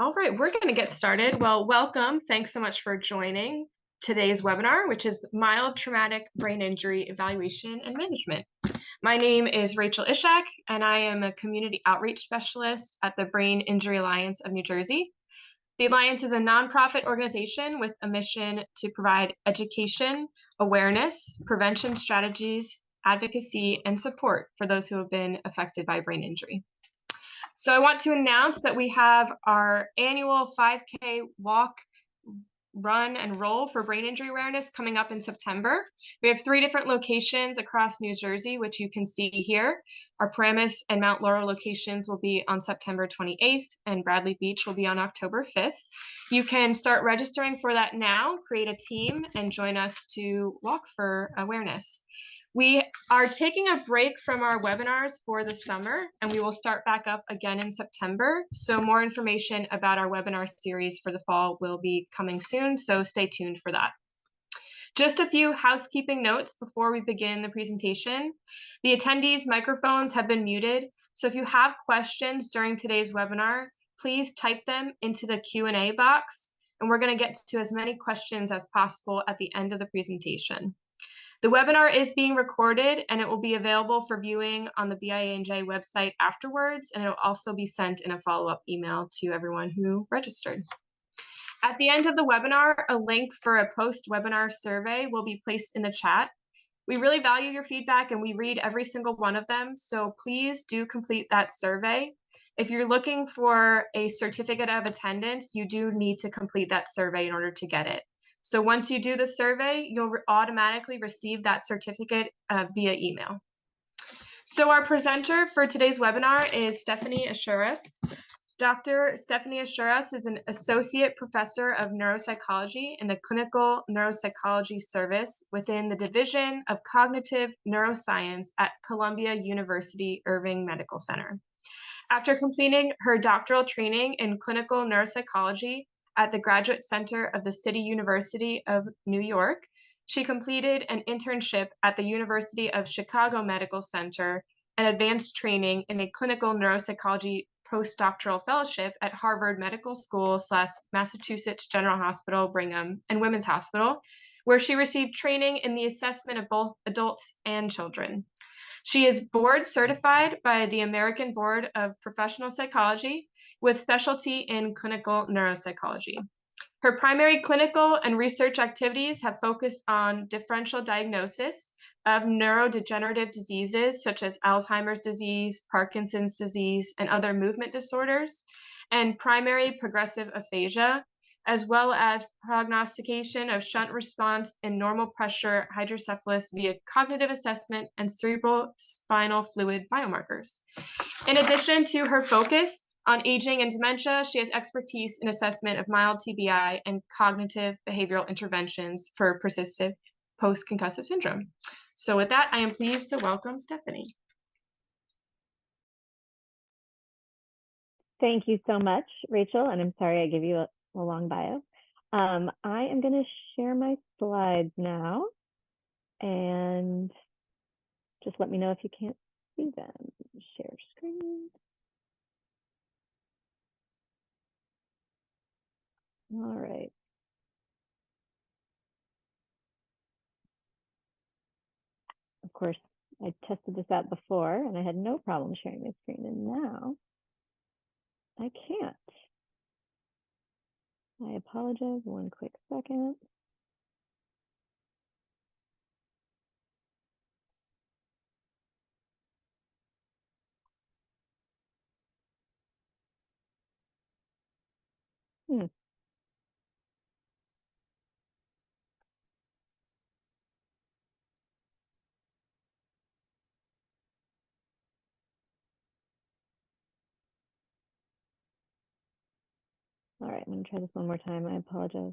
All right, we're going to get started. Well, welcome. Thanks so much for joining today's webinar, which is Mild Traumatic Brain Injury Evaluation and Management. My name is Rachel Ishak, and I am a Community Outreach Specialist at the Brain Injury Alliance of New Jersey. The Alliance is a nonprofit organization with a mission to provide education, awareness, prevention strategies, advocacy, and support for those who have been affected by brain injury. So I want to announce that we have our annual 5K walk, run, and roll for brain injury awareness coming up in September. We have 3 different locations across New Jersey, which you can see here. Our Paramus and Mount Laurel locations will be on September 28th, and Bradley Beach will be on October 5th. You can start registering for that now, create a team, and join us to walk for awareness. We are taking a break from our webinars for the summer, and we will start back up again in September. So more information about our webinar series for the fall will be coming soon, so stay tuned for that. Just a few housekeeping notes before we begin the presentation. The attendees' microphones have been muted, so if you have questions during today's webinar, please type them into the Q&A box, and we're going to get to as many questions as possible at the end of the presentation. The webinar is being recorded, and it will be available for viewing on the BIANJ website afterwards, and it will also be sent in a follow-up email to everyone who registered. At the end of the webinar, a link for a post-webinar survey will be placed in the chat. We really value your feedback, and we read every single one of them, so please do complete that survey. If you're looking for a certificate of attendance, you do need to complete that survey in order to get it. So once you do the survey, you'll automatically receive that certificate via email. So our presenter for today's webinar is Stephanie Ashuras. Dr. Stephanie Ashuras is an associate professor of neuropsychology in the Clinical Neuropsychology Service within the Division of Cognitive Neuroscience at Columbia University Irving Medical Center. After completing her doctoral training in clinical neuropsychology at the Graduate Center of the City University of New York, she completed an internship at the University of Chicago Medical Center and advanced training in a clinical neuropsychology postdoctoral fellowship at Harvard Medical School / Massachusetts General Hospital, Brigham, and Women's Hospital, where she received training in the assessment of both adults and children. She is board certified by the American Board of Professional Psychology with specialty in clinical neuropsychology. Her primary clinical and research activities have focused on differential diagnosis of neurodegenerative diseases such as Alzheimer's disease, Parkinson's disease, and other movement disorders, and primary progressive aphasia, as well as prognostication of shunt response in normal pressure hydrocephalus via cognitive assessment and cerebral spinal fluid biomarkers. In addition to her focus on aging and dementia, she has expertise in assessment of mild TBI and cognitive behavioral interventions for persistent post-concussive syndrome. So with that, I am pleased to welcome Stephanie. Thank you so much, Rachel, and I'm sorry I gave you a long bio. I am going to share my slides now, and just let me know if you can't see them. Share screen. All right. Of course, I tested this out before, and I had no problem sharing my screen, and now I can't. I apologize. One quick second. All right, I'm going to try this one more time. I apologize.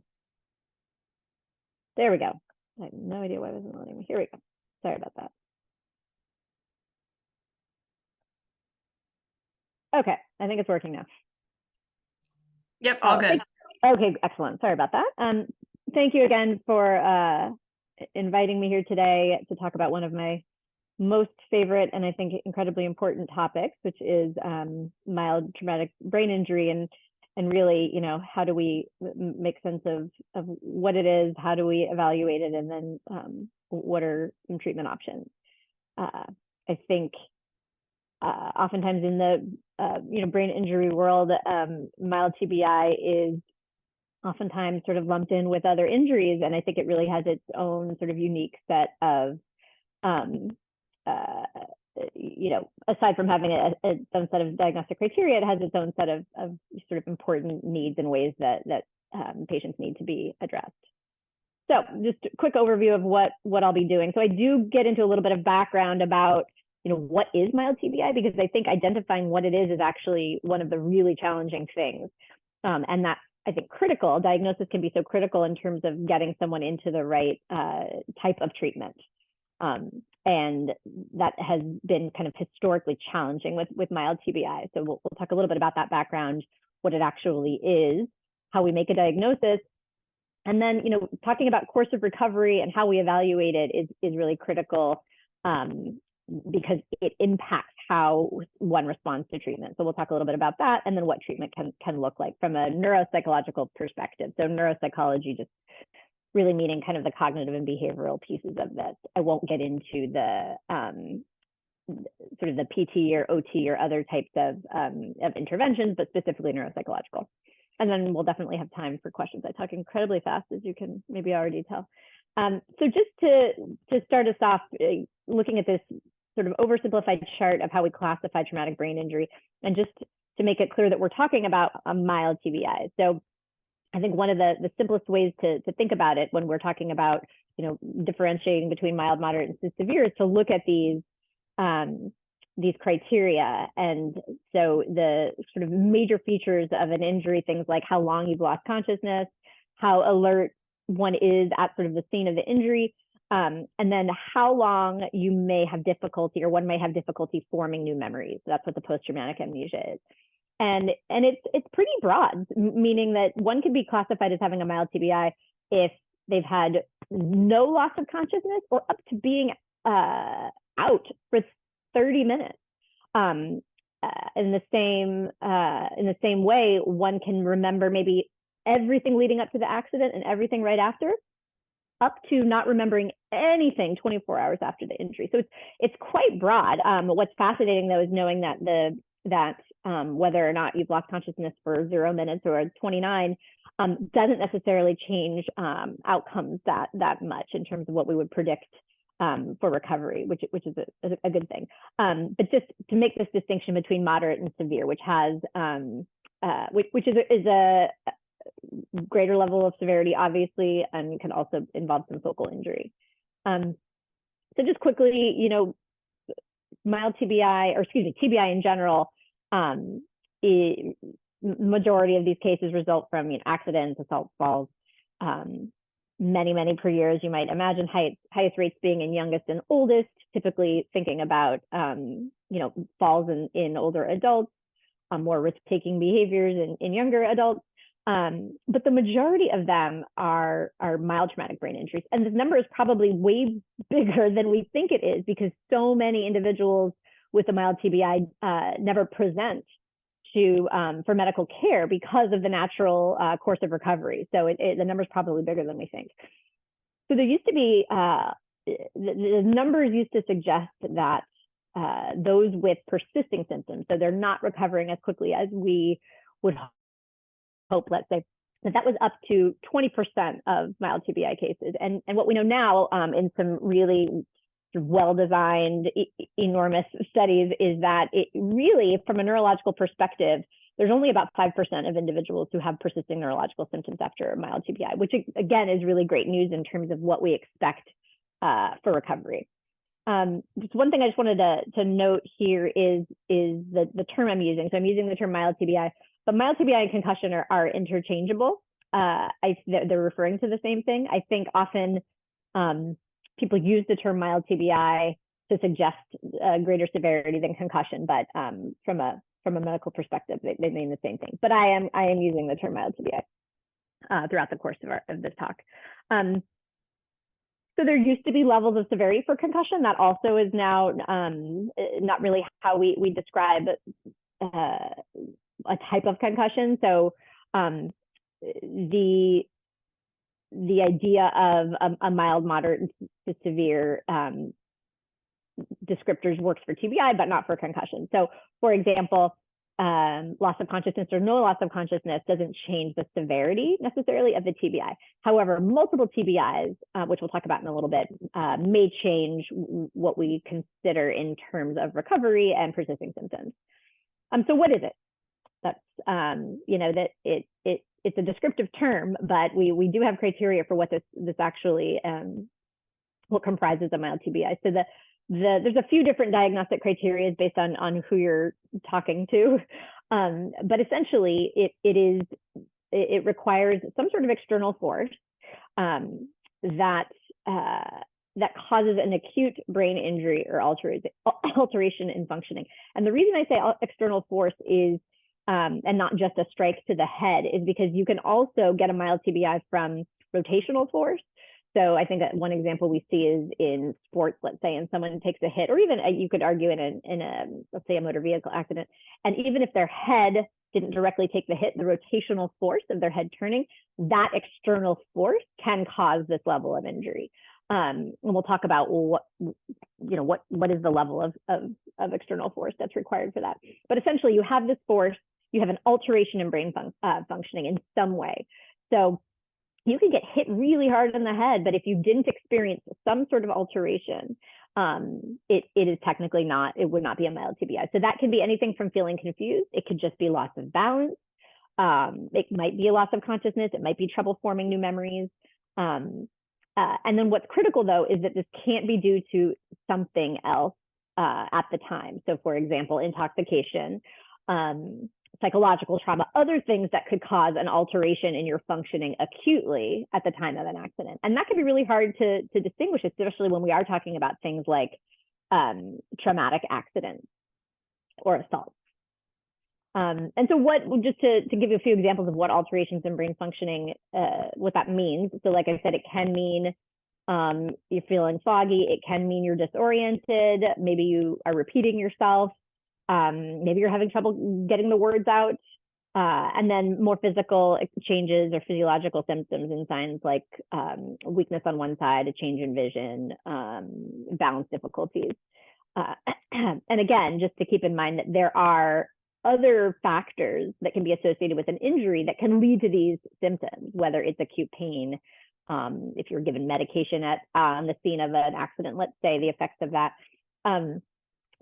There we go. I have no idea why it wasn't letting me. Here we go. Sorry about that. Okay, I think it's working now. Yep, all good. Okay, excellent. Sorry about that. Thank you again for inviting me here today to talk about one of my most favorite and I think incredibly important topics, which is mild traumatic brain injury. And and really, how do we make sense of what it is, how do we evaluate it, and then what are some treatment options. I think oftentimes in the brain injury world, mild TBI is oftentimes sort of lumped in with other injuries, and I think it really has its own sort of unique set of aside from having its own set of diagnostic criteria, it has its own set of sort of important needs and ways that patients need to be addressed. So just a quick overview of what I'll be doing. So I do get into a little bit of background about, what is mild TBI, because I think identifying what it is actually one of the really challenging things. And that's, I think, critical. Diagnosis can be so critical in terms of getting someone into the right type of treatment. And that has been kind of historically challenging with mild TBI. So we'll talk a little bit about that background, what it actually is, how we make a diagnosis, and then talking about course of recovery and how we evaluate it is really critical, because it impacts how one responds to treatment. So we'll talk a little bit about that, and then what treatment can look like from a neuropsychological perspective. So neuropsychology just really meaning kind of the cognitive and behavioral pieces of this. I won't get into the sort of the PT or OT or other types of interventions, but specifically neuropsychological. And then we'll definitely have time for questions. I talk incredibly fast, as you can maybe already tell. So just to start us off, looking at this sort of oversimplified chart of how we classify traumatic brain injury, and just to make it clear that we're talking about a mild TBI. So I think one of the simplest ways to think about it when we're talking about, differentiating between mild, moderate, and severe is to look at these criteria. And so the sort of major features of an injury, things like how long you've lost consciousness, how alert one is at sort of the scene of the injury, and then how long you may have difficulty, or one may have difficulty forming new memories. So that's what the post-traumatic amnesia is. And it's pretty broad, meaning that one can be classified as having a mild TBI if they've had no loss of consciousness, or up to being out for 30 minutes. In the same way, one can remember maybe everything leading up to the accident and everything right after, up to not remembering anything 24 hours after the injury. So it's quite broad. What's fascinating, though, is knowing that whether or not you've lost consciousness for 0 minutes or 29 doesn't necessarily change outcomes that much in terms of what we would predict for recovery, which is a good thing. But just to make this distinction between moderate and severe, which has which is a greater level of severity, obviously, and can also involve some focal injury. So just quickly, mild TBI, or excuse me, TBI in general, majority of these cases result from accidents, assault, falls, many per year, as you might imagine. Highest rates being in youngest and oldest, typically thinking about falls in older adults, more risk-taking behaviors in younger adults. But the majority of them are mild traumatic brain injuries. And this number is probably way bigger than we think it is, because so many individuals with a mild TBI never present for medical care because of the natural course of recovery. So the number is probably bigger than we think. So there used to be, the numbers used to suggest that those with persisting symptoms, so they're not recovering as quickly as we would hope, let's say, that was up to 20% of mild TBI cases. And what we know now in some really well-designed, enormous studies is that it really, from a neurological perspective, there's only about 5% of individuals who have persisting neurological symptoms after a mild TBI, which again is really great news in terms of what we expect for recovery. Just one thing I just wanted to note here is the term I'm using. So I'm using the term mild TBI, but mild TBI and concussion are interchangeable. They're referring to the same thing. I think often people use the term mild TBI to suggest greater severity than concussion, but from a medical perspective, they mean the same thing. But I am using the term mild TBI throughout the course of this talk. So there used to be levels of severity for concussion. That also is now not really how we describe a type of concussion. So the idea of a mild, moderate to severe descriptors works for TBI, but not for concussion. So, for example, loss of consciousness or no loss of consciousness doesn't change the severity necessarily of the TBI. However, multiple TBIs, which we'll talk about in a little bit, may change what we consider in terms of recovery and persisting symptoms. So what is it? That's, that it's a descriptive term, but we do have criteria for what this actually, what comprises a mild TBI. So there's a few different diagnostic criteria based on who you're talking to, but essentially it requires some sort of external force that causes an acute brain injury or alteration in functioning. And the reason I say external force is, and not just a strike to the head, is because you can also get a mild TBI from rotational force. So I think that one example we see is in sports, let's say, and someone takes a hit, or even you could argue in a let's say a motor vehicle accident, and even if their head didn't directly take the hit, the rotational force of their head turning, that external force can cause this level of injury. And we'll talk about what is the level of external force that's required for that. But essentially, you have this force, you have an alteration in brain functioning in some way. So you can get hit really hard in the head, but if you didn't experience some sort of alteration, it is technically it would not be a mild TBI. So that can be anything from feeling confused. It could just be loss of balance. It might be a loss of consciousness. It might be trouble forming new memories. And then what's critical, though, is that this can't be due to something else at the time. So, for example, intoxication, psychological trauma, other things that could cause an alteration in your functioning acutely at the time of an accident. And that can be really hard to distinguish, especially when we are talking about things like traumatic accidents or assaults. And so just to give you a few examples of what alterations in brain functioning, what that means. So like I said, it can mean you're feeling foggy. It can mean you're disoriented. Maybe you are repeating yourself. Maybe you're having trouble getting the words out. And then more physical changes or physiological symptoms and signs like weakness on one side, a change in vision, balance difficulties. And again, just to keep in mind that there are other factors that can be associated with an injury that can lead to these symptoms, whether it's acute pain, if you're given medication on the scene of an accident, let's say, the effects of that.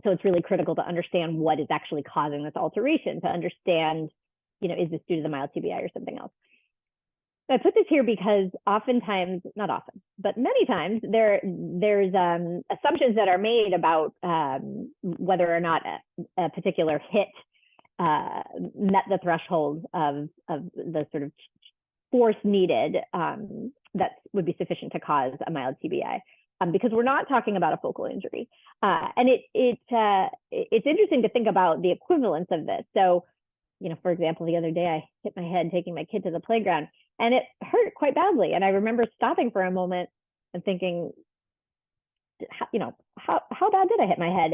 So it's really critical to understand what is actually causing this alteration, to understand, is this due to the mild TBI or something else? I put this here because oftentimes, not often, but many times there's assumptions that are made about whether or not a particular hit met the threshold of the sort of force needed that would be sufficient to cause a mild TBI. Because we're not talking about a focal injury. And it's interesting to think about the equivalence of this. So, for example, the other day I hit my head taking my kid to the playground, and it hurt quite badly. And I remember stopping for a moment and thinking, how bad did I hit my head?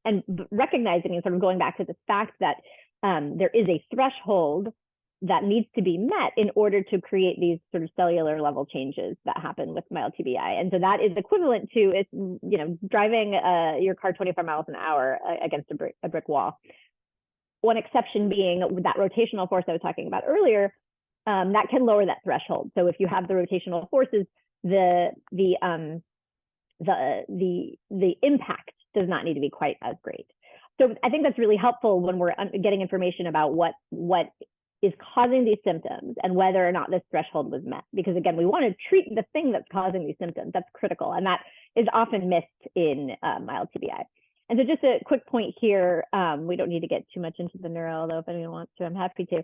And recognizing and sort of going back to the fact that there is a threshold that needs to be met in order to create these sort of cellular level changes that happen with mild TBI. And so that is equivalent to, driving your car 25 miles an hour against a brick wall. One exception being that rotational force I was talking about earlier, that can lower that threshold. So if you have the rotational forces, the impact does not need to be quite as great. So I think that's really helpful when we're getting information about what is causing these symptoms and whether or not this threshold was met. Because again, we want to treat the thing that's causing these symptoms. That's critical. And that is often missed in mild TBI. And so just a quick point here, we don't need to get too much into the neuro, although if anyone wants to, I'm happy to.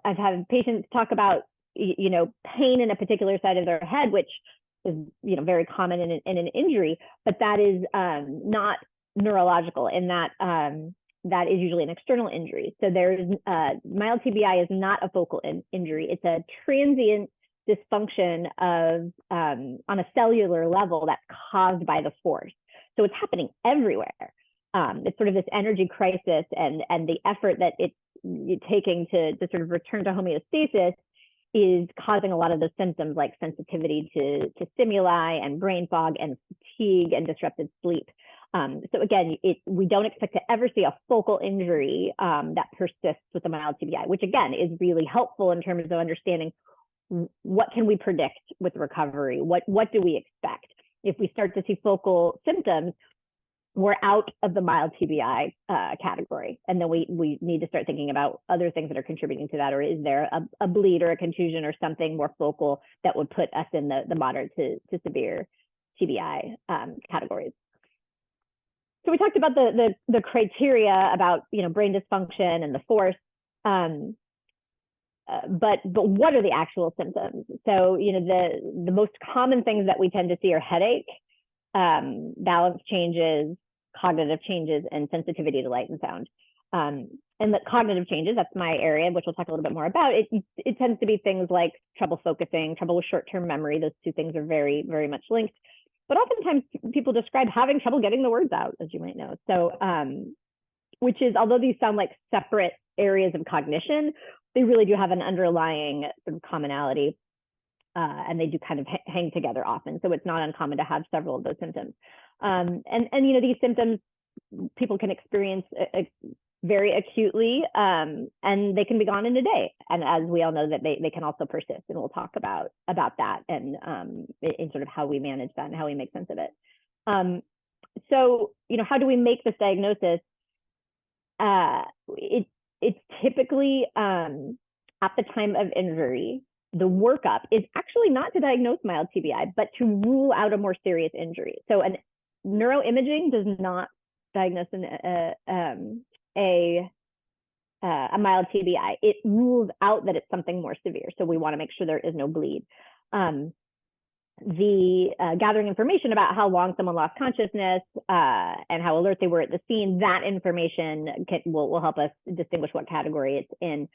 I've had patients talk about, pain in a particular side of their head, which is, very common in an injury, but that is not neurological in that that is usually an external injury. So there's mild TBI is not a focal injury. It's a transient dysfunction of on a cellular level that's caused by the force. So it's happening everywhere. It's sort of this energy crisis, and the effort that it's taking to sort of return to homeostasis is causing a lot of the symptoms like sensitivity to stimuli and brain fog and fatigue and disrupted sleep. So again, we don't expect to ever see a focal injury that persists with a mild TBI, which again is really helpful in terms of understanding what can we predict with recovery? What do we expect? If we start to see focal symptoms, we're out of the mild TBI category. And then we need to start thinking about other things that are contributing to that, or is there a bleed or a contusion or something more focal that would put us in the moderate to severe TBI categories. So we talked about the criteria about brain dysfunction and the force, but what are the actual symptoms? So the most common things that we tend to see are headache, balance changes, cognitive changes, and sensitivity to light and sound. And the cognitive changes, that's my area, which we'll talk a little bit more about. It tends to be things like trouble focusing, trouble with short-term memory. Those two things are very, very much linked. But oftentimes people describe having trouble getting the words out, as you might know. So, which is, although these sound like separate areas of cognition, they really do have an underlying sort of commonality. And they do kind of hang together often. So it's not uncommon to have several of those symptoms. And these symptoms people can experience very acutely, and they can be gone in a day. And as we all know, that they can also persist. And we'll talk about that and in sort of how we manage that and how we make sense of it. So, how do we make this diagnosis? It's typically at the time of injury. The workup is actually not to diagnose mild TBI, but to rule out a more serious injury. So neuroimaging does not diagnose a mild TBI. It rules out that it's something more severe. So we want to make sure there is no bleed. Gathering information about how long someone lost consciousness and how alert they were at the scene, that information will help us distinguish what category it's in.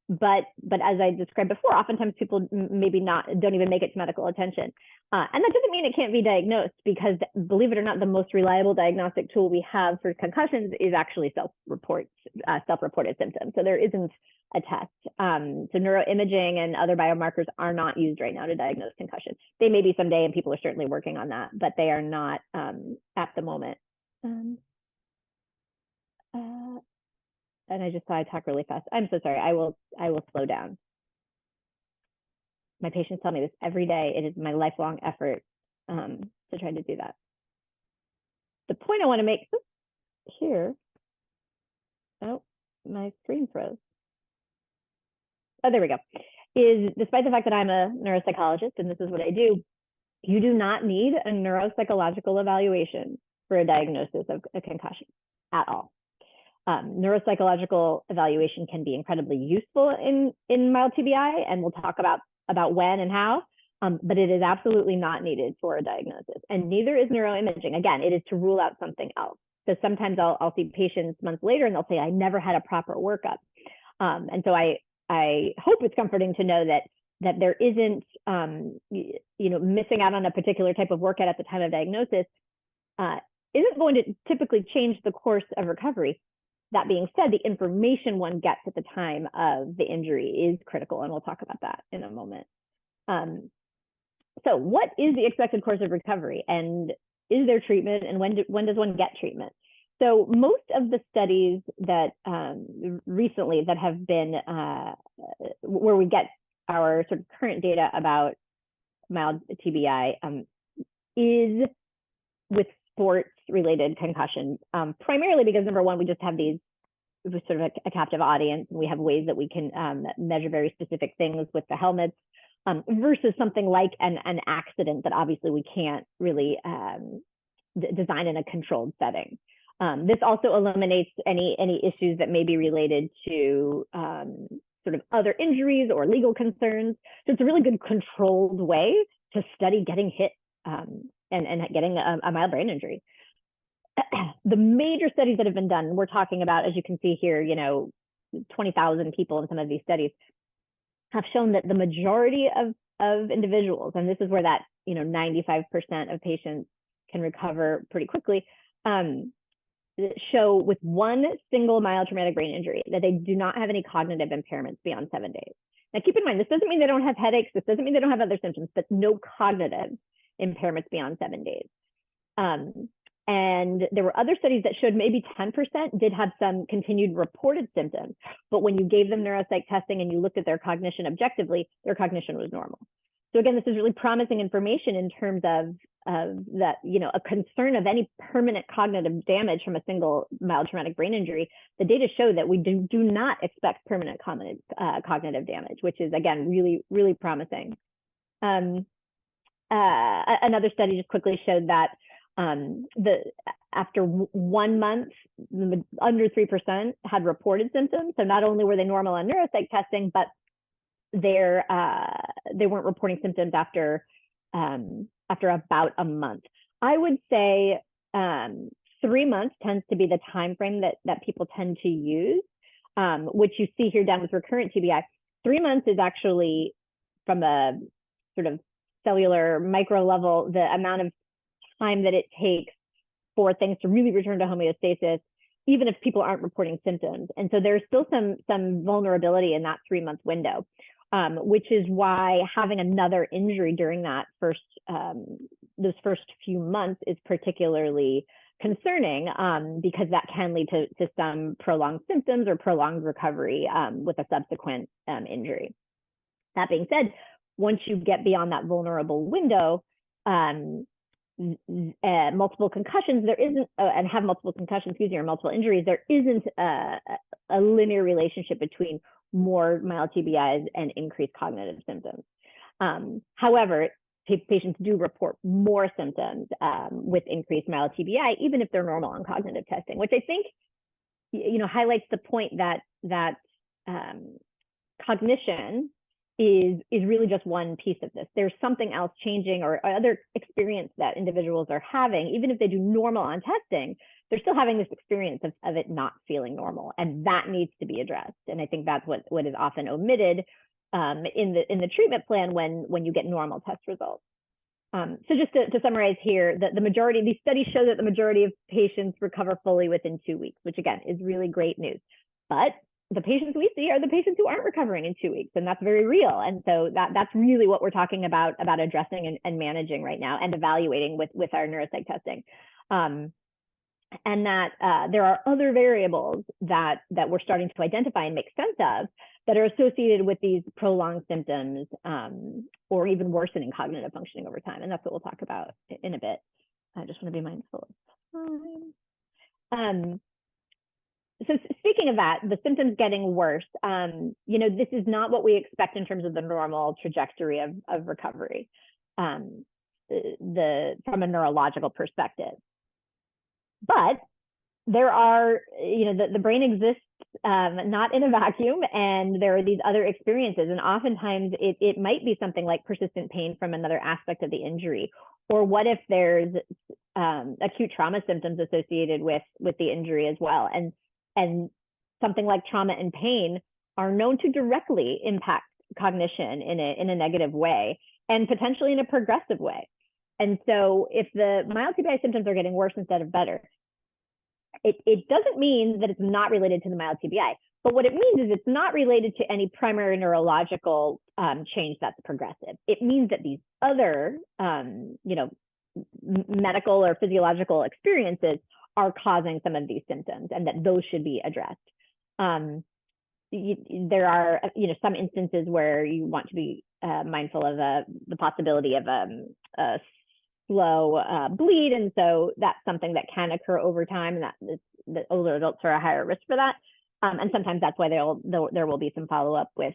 But as I described before, oftentimes people maybe don't even make it to medical attention. And that doesn't mean it can't be diagnosed, because believe it or not, the most reliable diagnostic tool we have for concussions is actually self-reported symptoms. So there isn't a test. So neuroimaging and other biomarkers are not used right now to diagnose concussion. They may be someday, and people are certainly working on that, but they are not at the moment. And I just thought I'd talk really fast. I'm so sorry. I will slow down. My patients tell me this every day. It is my lifelong effort to try to do that. The point I want to make here, oh, my screen froze. Oh, there we go, is despite the fact that I'm a neuropsychologist and this is what I do, you do not need a neuropsychological evaluation for a diagnosis of a concussion at all. Neuropsychological evaluation can be incredibly useful in mild TBI, and we'll talk about when and how, but it is absolutely not needed for a diagnosis. And neither is neuroimaging. Again, it is to rule out something else. So sometimes I'll see patients months later and they'll say, I never had a proper workup. And so I hope it's comforting to know that there isn't, missing out on a particular type of workout at the time of diagnosis isn't going to typically change the course of recovery. That being said, the information one gets at the time of the injury is critical, and we'll talk about that in a moment. So what is the expected course of recovery, and is there treatment, and when does one get treatment? So most of the studies that recently that have been where we get our sort of current data about mild TBI is with sports-related concussions, primarily because, number one, we just have these sort of a captive audience, and we have ways that we can measure very specific things with the helmets, versus something like an accident that obviously we can't really design in a controlled setting. This also eliminates any issues that may be related to sort of other injuries or legal concerns. So it's a really good controlled way to study getting hit and getting a mild brain injury. The major studies that have been done, we're talking about, as you can see here, 20,000 people in some of these studies, have shown that the majority of individuals, and this is where that 95% of patients can recover pretty quickly, show with one single mild traumatic brain injury that they do not have any cognitive impairments beyond 7 days. Now, keep in mind, this doesn't mean they don't have headaches. This doesn't mean they don't have other symptoms, but no cognitive impairments beyond 7 days. And there were other studies that showed maybe 10% did have some continued reported symptoms. But when you gave them neuropsych testing and you looked at their cognition objectively, their cognition was normal. So again, this is really promising information in terms of that, a concern of any permanent cognitive damage from a single mild traumatic brain injury. The data show that we do not expect permanent cognitive damage, which is, again, really, really promising. Another study just quickly showed that after 1 month, under 3% had reported symptoms. So not only were they normal on neuropsych testing, but they weren't reporting symptoms after about a month. I would say 3 months tends to be the time frame that people tend to use, which you see here down with recurrent TBI. 3 months is actually, from a sort of cellular micro level, the amount of time that it takes for things to really return to homeostasis, even if people aren't reporting symptoms. And so there's still some vulnerability in that 3 month window, which is why having another injury during that those first few months is particularly concerning, because that can lead to some prolonged symptoms or prolonged recovery with a subsequent injury. That being said, once you get beyond that vulnerable window, multiple concussions, and have multiple concussions, or multiple injuries, there isn't a linear relationship between more mild TBIs and increased cognitive symptoms. However, patients do report more symptoms with increased mild TBI, even if they're normal on cognitive testing, which I think highlights the point that cognition is really just one piece of this. There's something else changing, or other experience that individuals are having. Even if they do normal on testing, they're still having this experience of it not feeling normal, and that needs to be addressed. And I think that's what is often omitted in the treatment plan when you get normal test results. So just to summarize here, these studies show that the majority of patients recover fully within 2 weeks, which again is really great news. But the patients we see are the patients who aren't recovering in 2 weeks, and that's very real. And so that's really what we're talking about addressing and managing right now, and evaluating with our neuropsych testing. And that there are other variables that we're starting to identify and make sense of that are associated with these prolonged symptoms, or even worsening cognitive functioning over time. And that's what we'll talk about in a bit. I just want to be mindful of time. So speaking of that, the symptoms getting worse, this is not what we expect in terms of the normal trajectory of recovery, from a neurological perspective. But there are, the brain exists not in a vacuum, and there are these other experiences. And oftentimes it might be something like persistent pain from another aspect of the injury. Or what if there's acute trauma symptoms associated with the injury as well? And something like trauma and pain are known to directly impact cognition in a negative way, and potentially in a progressive way. And so if the mild TBI symptoms are getting worse instead of better, it doesn't mean that it's not related to the mild TBI. But what it means is it's not related to any primary neurological change that's progressive. It means that these other, medical or physiological experiences are causing some of these symptoms, and that those should be addressed. There are, some instances where you want to be mindful of the possibility of a slow bleed, and so that's something that can occur over time, and that older adults are a higher risk for that. And sometimes that's why there will be some follow up with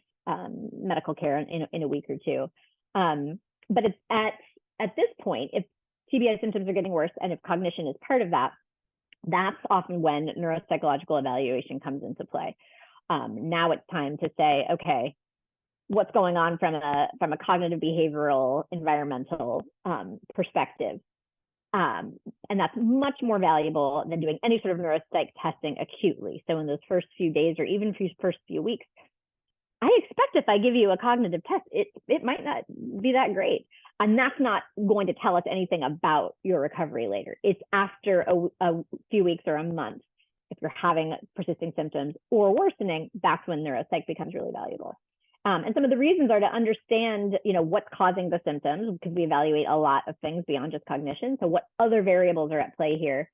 medical care in a week or two. But it's at this point, if TBI symptoms are getting worse, and if cognition is part of that, that's often when neuropsychological evaluation comes into play. Now it's time to say, okay, what's going on from a cognitive, behavioral, environmental perspective? And that's much more valuable than doing any sort of neuropsych testing acutely. So in those first few days, or even first few weeks, I expect if I give you a cognitive test, it might not be that great. And that's not going to tell us anything about your recovery later. It's after a few weeks or a month, if you're having persisting symptoms or worsening, that's when neuropsych becomes really valuable. And some of the reasons are to understand, what's causing the symptoms, because we evaluate a lot of things beyond just cognition. So what other variables are at play here?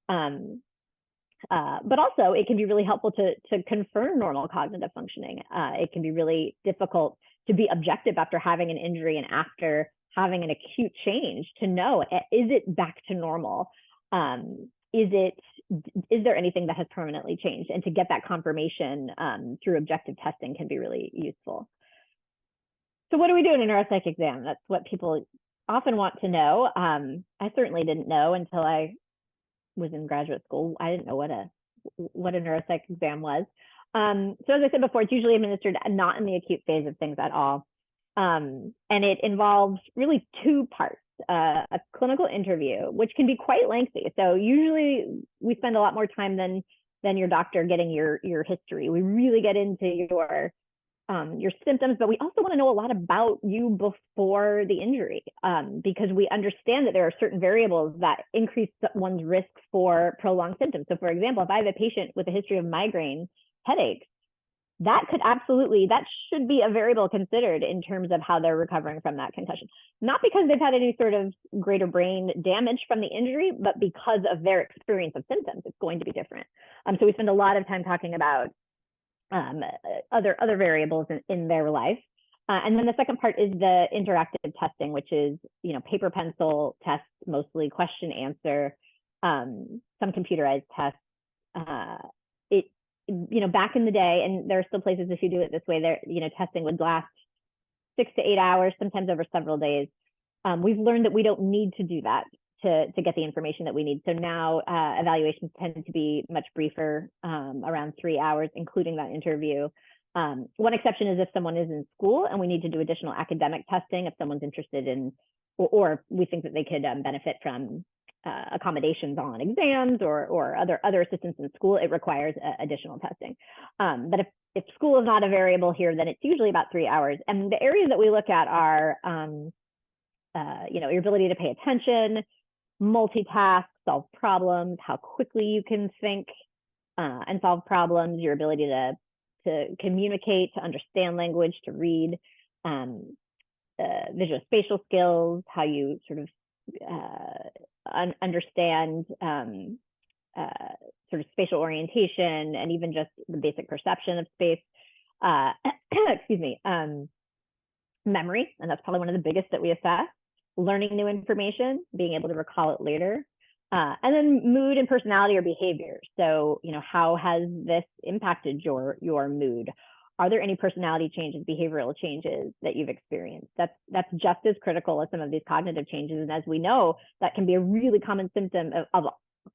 But also, it can be really helpful to confirm normal cognitive functioning. It can be really difficult to be objective after having an injury and after having an acute change to know, is it back to normal? Is there anything that has permanently changed? And to get that confirmation through objective testing can be really useful. So what do we do in a neuropsych exam? That's what people often want to know. I certainly didn't know until I was in graduate school. I didn't know what a neuropsych exam was. So as I said before, it's usually administered not in the acute phase of things at all. And it involves really two parts. A clinical interview, which can be quite lengthy. So usually we spend a lot more time than your doctor getting your history. We really get into your symptoms, but we also want to know a lot about you before the injury, because we understand that there are certain variables that increase one's risk for prolonged symptoms. So for example, if I have a patient with a history of migraine headaches, that should be a variable considered in terms of how they're recovering from that concussion. Not because they've had any sort of greater brain damage from the injury, but because of their experience of symptoms. It's going to be different. So we spend a lot of time talking about other variables in their life. And then the second part is the interactive testing, which is, paper pencil tests, mostly question answer, some computerized tests. Back in the day, and there are still places if you do it this way, there, testing would last 6 to 8 hours, sometimes over several days. We've learned that we don't need to do that to get the information that we need. So now evaluations tend to be much briefer, around 3 hours, including that interview. One exception is if someone is in school and we need to do additional academic testing, if someone's interested in, or we think that they could benefit from accommodations on exams or other assistance in school, it requires additional testing. But if school is not a variable here, then it's usually about 3 hours. And the areas that we look at are, your ability to pay attention, multitask, solve problems, how quickly you can think and solve problems, your ability to communicate, to understand language, to read, visual spatial skills, how you sort of understand sort of spatial orientation, and even just the basic perception of space. Excuse me, memory, and that's probably one of the biggest that we assess. Learning new information, being able to recall it later, and then mood and personality or behavior. So, how has this impacted your mood? Are there any personality changes, behavioral changes that you've experienced? That's just as critical as some of these cognitive changes. And as we know, that can be a really common symptom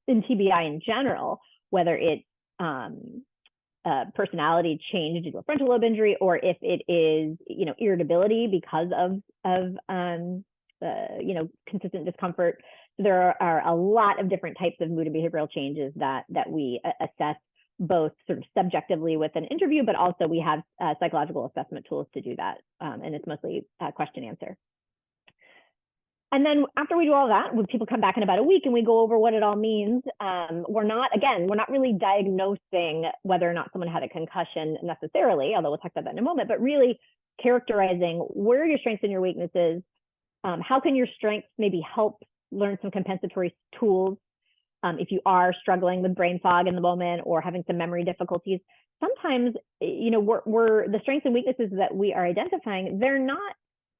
in TBI in general, whether it's personality change due to a frontal lobe injury, or if it is, irritability because of consistent discomfort. So there are a lot of different types of mood and behavioral changes that we assess, both sort of subjectively with an interview, but also we have psychological assessment tools to do that. And it's mostly question answer. And then after we do all that, when people come back in about a week and we go over what it all means, we're not really diagnosing whether or not someone had a concussion necessarily, although we'll talk about that in a moment, but really characterizing where are your strengths and your weaknesses. How can your strengths maybe help learn some compensatory tools if you are struggling with brain fog in the moment or having some memory difficulties? Sometimes, we're the strengths and weaknesses that we are identifying, they're not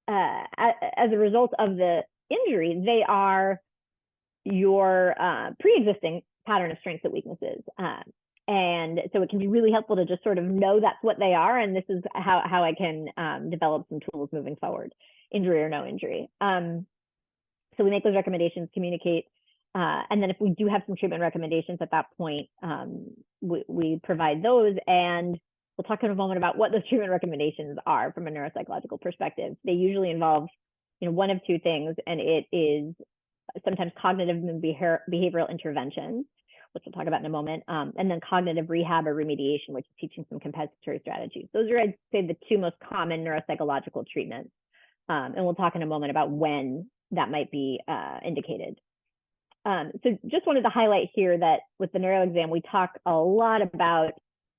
as a result of the injury, they are your pre-existing pattern of strengths and weaknesses. And so it can be really helpful to just sort of know that's what they are, and this is how I can develop some tools moving forward, injury or no injury. So we make those recommendations, communicate, and then if we do have some treatment recommendations at that point, we provide those, and we'll talk in a moment about what those treatment recommendations are from a neuropsychological perspective. They usually involve, one of two things, and it is sometimes cognitive and behavioral interventions, which we'll talk about in a moment, and then cognitive rehab or remediation, which is teaching some compensatory strategies. Those are, I'd say, the two most common neuropsychological treatments And we'll talk in a moment about when that might be indicated. So just wanted to highlight here that with the neuro exam, we talk a lot about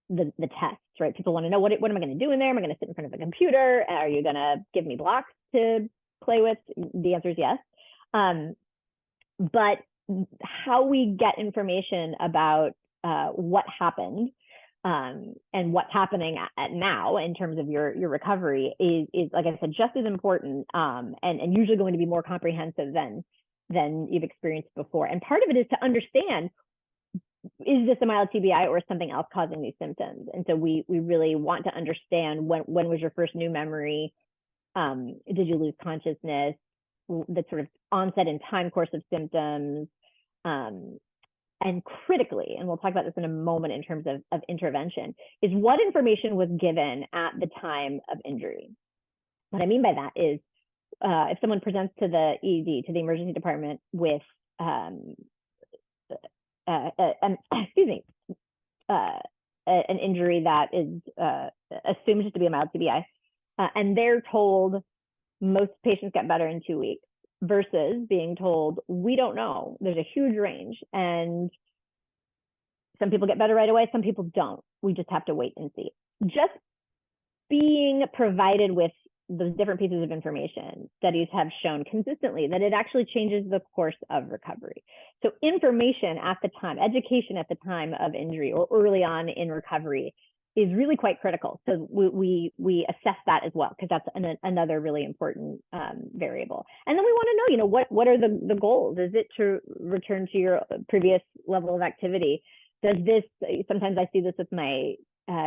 the tests, right? People want to know, what am I going to do in there? Am I going to sit in front of a computer? Are you going to give me blocks to play with? The answer is yes. But how we get information about what happened and what's happening at now in terms of your recovery is, like I said, just as important and usually going to be more comprehensive than you've experienced before. And part of it is to understand, is this a mild TBI or something else causing these symptoms? And so we really want to understand when was your first new memory? Did you lose consciousness? The sort of onset and time course of symptoms. And critically, and we'll talk about this in a moment in terms of intervention, is what information was given at the time of injury. What I mean by that is if someone presents to the ED, to the emergency department with an injury that is assumed to be a mild TBI, and they're told most patients get better in 2 weeks, versus being told, we don't know. There's a huge range, and some people get better right away, some people don't. We just have to wait and see. Just being provided with those different pieces of information, studies have shown consistently that it actually changes the course of recovery. So information at the time, education at the time of injury or early on in recovery is really quite critical. So we assess that as well, because that's another really important variable. And then we want to know, what are the goals? Is it to return to your previous level of activity? Does this, sometimes I see this with my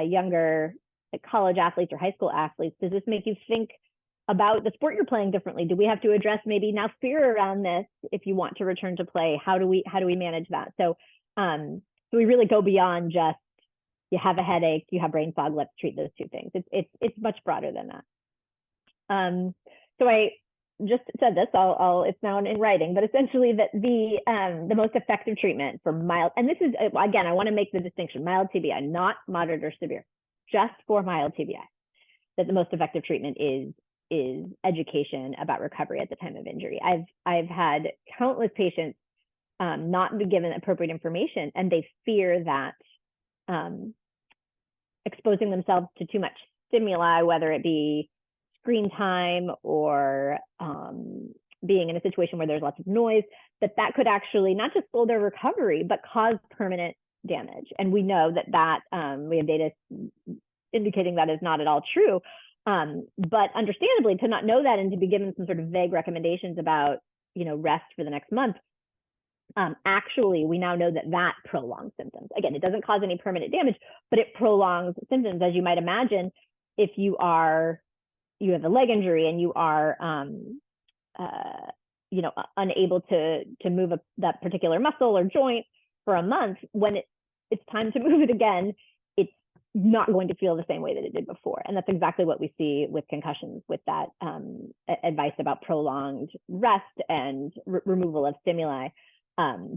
younger college athletes or high school athletes, does this make you think about the sport you're playing differently? Do we have to address maybe now fear around this if you want to return to play? How do we manage that? So we really go beyond just, you have a headache, you have brain fog, let's treat those two things. It's much broader than that. So I just said this, it's now in writing, but essentially that the most effective treatment for mild, and this is, again, I want to make the distinction, mild TBI, not moderate or severe, just for mild TBI, that the most effective treatment is education about recovery at the time of injury. I've had countless patients not be given appropriate information, and they fear that exposing themselves to too much stimuli, whether it be screen time or being in a situation where there's lots of noise, that could actually not just slow their recovery, but cause permanent damage. And we know that we have data indicating that is not at all true. But understandably, to not know that and to be given some sort of vague recommendations about, rest for the next month, actually, we now know that prolongs symptoms. Again, it doesn't cause any permanent damage, but it prolongs symptoms. As you might imagine, if you have a leg injury and you are, unable to move that particular muscle or joint for a month, when it's time to move it again, it's not going to feel the same way that it did before. And that's exactly what we see with concussions, with that advice about prolonged rest and removal of stimuli.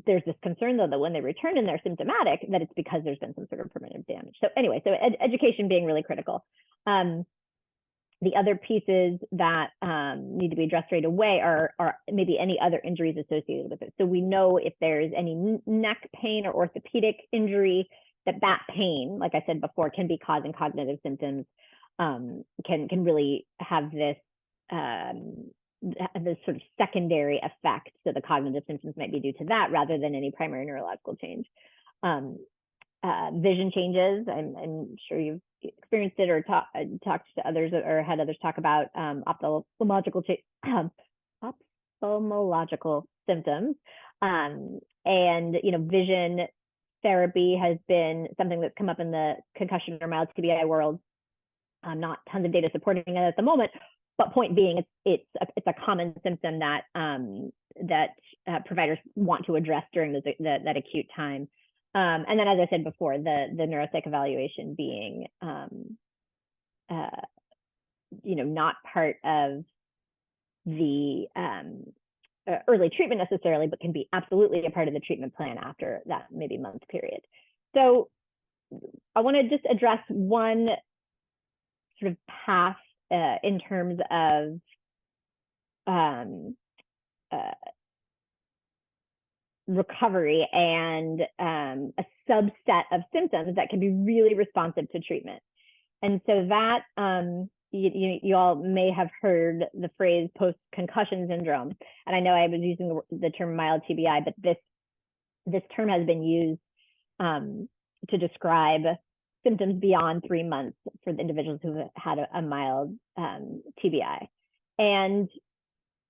There's this concern, though, that when they return and they're symptomatic, that it's because there's been some sort of permanent damage. So anyway, education being really critical. The other pieces that need to be addressed right away are maybe any other injuries associated with it. So we know if there's any neck pain or orthopedic injury, that pain, like I said before, can be causing cognitive symptoms, can really have this sort of secondary effect. So the cognitive symptoms might be due to that rather than any primary neurological change. Vision changes, I'm sure you've experienced it or talked to others or had others talk about ophthalmological symptoms. And vision therapy has been something that's come up in the concussion or mild TBI world. Not tons of data supporting it at the moment, but point being, it's a common symptom that providers want to address during that acute time. And then, as I said before, the neuropsych evaluation being, not part of the early treatment necessarily, but can be absolutely a part of the treatment plan after that maybe month period. So I want to just address one sort of path in terms of um, recovery and a subset of symptoms that can be really responsive to treatment. And so that you all may have heard the phrase post-concussion syndrome. And I know I was using the term mild TBI, but this term has been used to describe symptoms beyond 3 months for the individuals who have had a mild TBI. And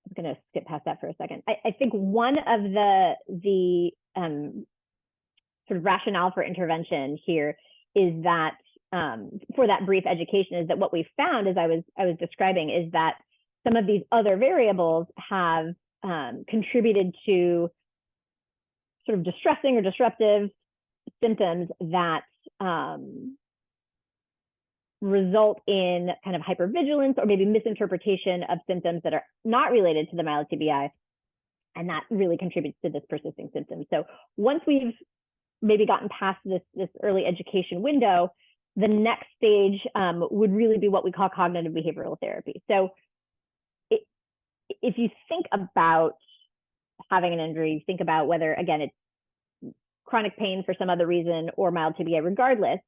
I'm going to skip past that for a second. I think one of the sort of rationale for intervention here is that for that brief education is that what we found, as I was describing, is that some of these other variables have contributed to sort of distressing or disruptive symptoms that result in kind of hypervigilance or maybe misinterpretation of symptoms that are not related to the mild TBI, and that really contributes to this persisting symptom. So once we've maybe gotten past this early education window, the next stage would really be what we call cognitive behavioral therapy. So if you think about having an injury, think about whether, again, it's chronic pain for some other reason or mild TBI, regardless,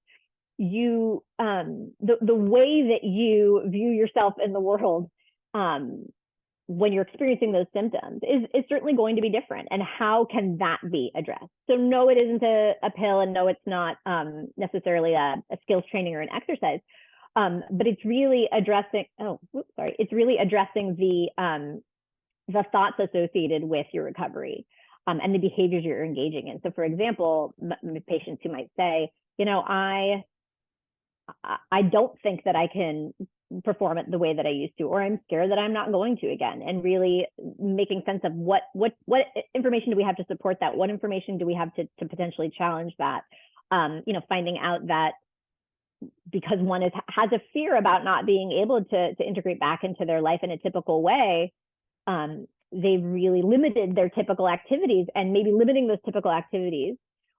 you the way that you view yourself in the world when you're experiencing those symptoms is certainly going to be different. And how can that be addressed? So no, it isn't a pill, and no, it's not necessarily a skills training or an exercise, but it's really addressing. It's really addressing the thoughts associated with your recovery and the behaviors you're engaging in. So, for example, patients who might say, I don't think that I can perform it the way that I used to, or I'm scared that I'm not going to again, and really making sense of what information do we have to support that? What information do we have to potentially challenge that? Finding out that because one has a fear about not being able to integrate back into their life in a typical way, they've really limited their typical activities, and maybe limiting those typical activities,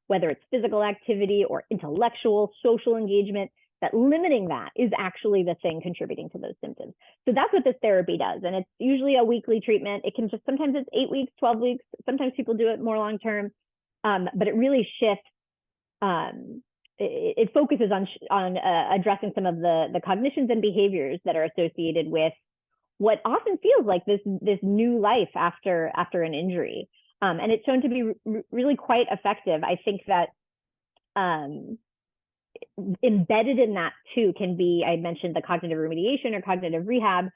whether it's physical activity or intellectual, social engagement, that limiting that is actually the thing contributing to those symptoms. So that's what this therapy does. And it's usually a weekly treatment. It can sometimes it's 8 weeks, 12 weeks. Sometimes people do it more long-term, but it really shifts. It focuses on addressing some of the cognitions and behaviors that are associated with what often feels like this new life after an injury. And it's shown to be really quite effective. I think that embedded in that too can be, I mentioned the cognitive remediation or cognitive rehab,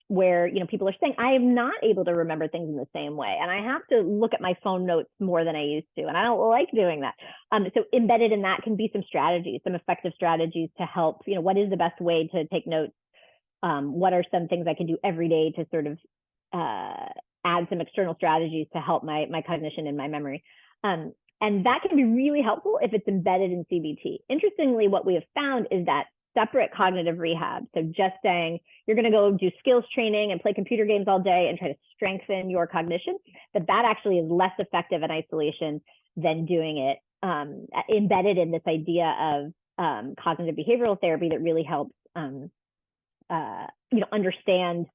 where people are saying, I am not able to remember things in the same way, and I have to look at my phone notes more than I used to, and I don't like doing that. So embedded in that can be some strategies, some effective strategies to help. What is the best way to take notes? What are some things I can do every day to sort of add some external strategies to help my cognition and my memory? And that can be really helpful if it's embedded in CBT. Interestingly, what we have found is that separate cognitive rehab, so just saying you're going to go do skills training and play computer games all day and try to strengthen your cognition, that actually is less effective in isolation than doing it embedded in this idea of cognitive behavioral therapy that really helps understand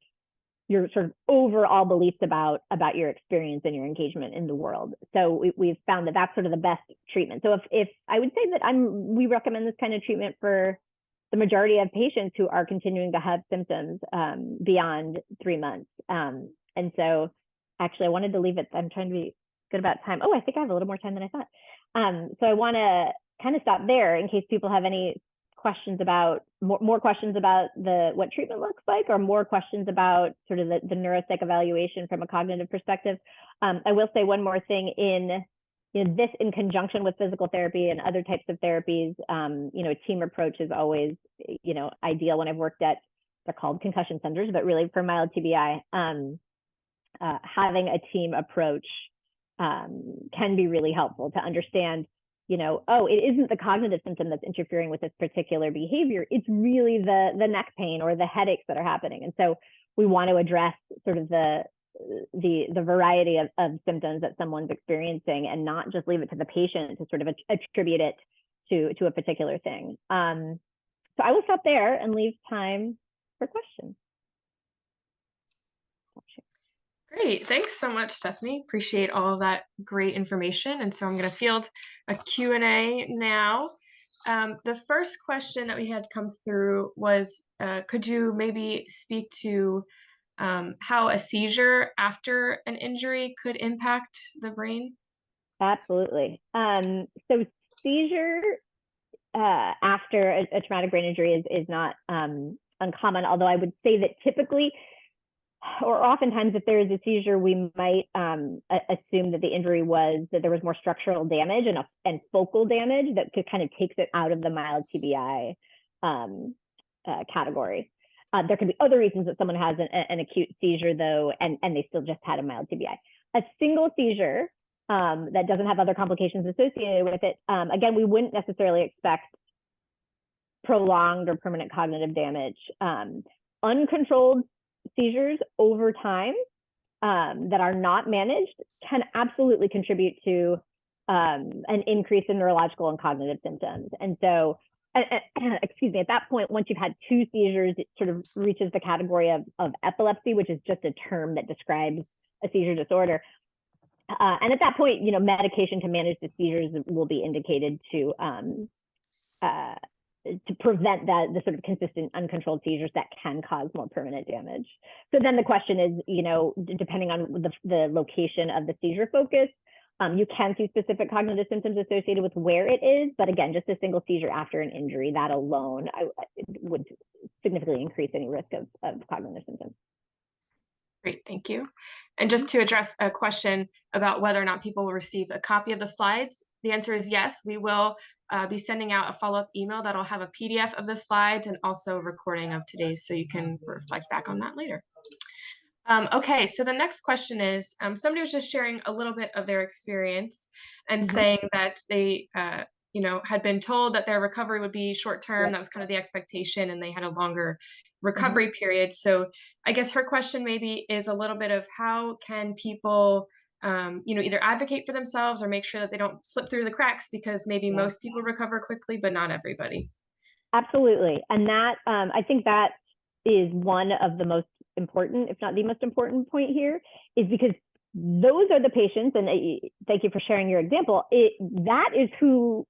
your sort of overall beliefs about your experience and your engagement in the world. So we've found that that's sort of the best treatment. So if I would say that we recommend this kind of treatment for the majority of patients who are continuing to have symptoms beyond 3 months. And so actually I wanted to leave it, I'm trying to be good about time. Oh, I think I have a little more time than I thought. So I want to kind of stop there in case people have any questions about more questions about what treatment looks like, or more questions about sort of the neuropsych evaluation from a cognitive perspective. I will say one more thing this in conjunction with physical therapy and other types of therapies, a team approach is always, ideal. When I've worked at, they're called concussion centers, but really for mild TBI, having a team approach can be really helpful to understand, it isn't the cognitive symptom that's interfering with this particular behavior. It's really the neck pain or the headaches that are happening. And so we want to address sort of the variety of symptoms that someone's experiencing, and not just leave it to the patient to sort of attribute it to a particular thing. So I will stop there and leave time for questions. Great. Thanks so much, Stephanie. Appreciate all of that great information. And so I'm going to field a Q&A now. The first question that we had come through was, could you maybe speak to how a seizure after an injury could impact the brain? Absolutely. So seizure after a traumatic brain injury is not uncommon, although I would say that typically, or oftentimes, if there is a seizure, we might assume that the injury was that there was more structural damage and focal damage that could kind of takes it out of the mild TBI category. There could be other reasons that someone has an acute seizure, though, and they still just had a mild TBI. A single seizure that doesn't have other complications associated with it, again, we wouldn't necessarily expect prolonged or permanent cognitive damage. Uncontrolled seizures over time that are not managed can absolutely contribute to an increase in neurological and cognitive symptoms. And so, excuse me, at that point, once you've had two seizures, it sort of reaches the category of epilepsy, which is just a term that describes a seizure disorder. And at that point, medication to manage the seizures will be indicated to prevent the sort of consistent uncontrolled seizures that can cause more permanent damage. So then the question is, depending on the location of the seizure focus, you can see specific cognitive symptoms associated with where it is, but again, just a single seizure after an injury, that alone would significantly increase any risk of cognitive symptoms. Great, thank you. And just to address a question about whether or not people will receive a copy of the slides, the answer is yes. We will be sending out a follow-up email that'll have a PDF of the slides and also a recording of today's, so you can reflect back on that later. Okay, so the next question is, somebody was just sharing a little bit of their experience and saying that they had been told that their recovery would be short-term. That was kind of the expectation, and they had a longer recovery period. So I guess her question maybe is a little bit of how can people either advocate for themselves or make sure that they don't slip through the cracks, because maybe most people recover quickly, but not everybody. Absolutely. And that, I think that is one of the most important, if not the most important point here, is because those are the patients, and thank you for sharing your example, that is who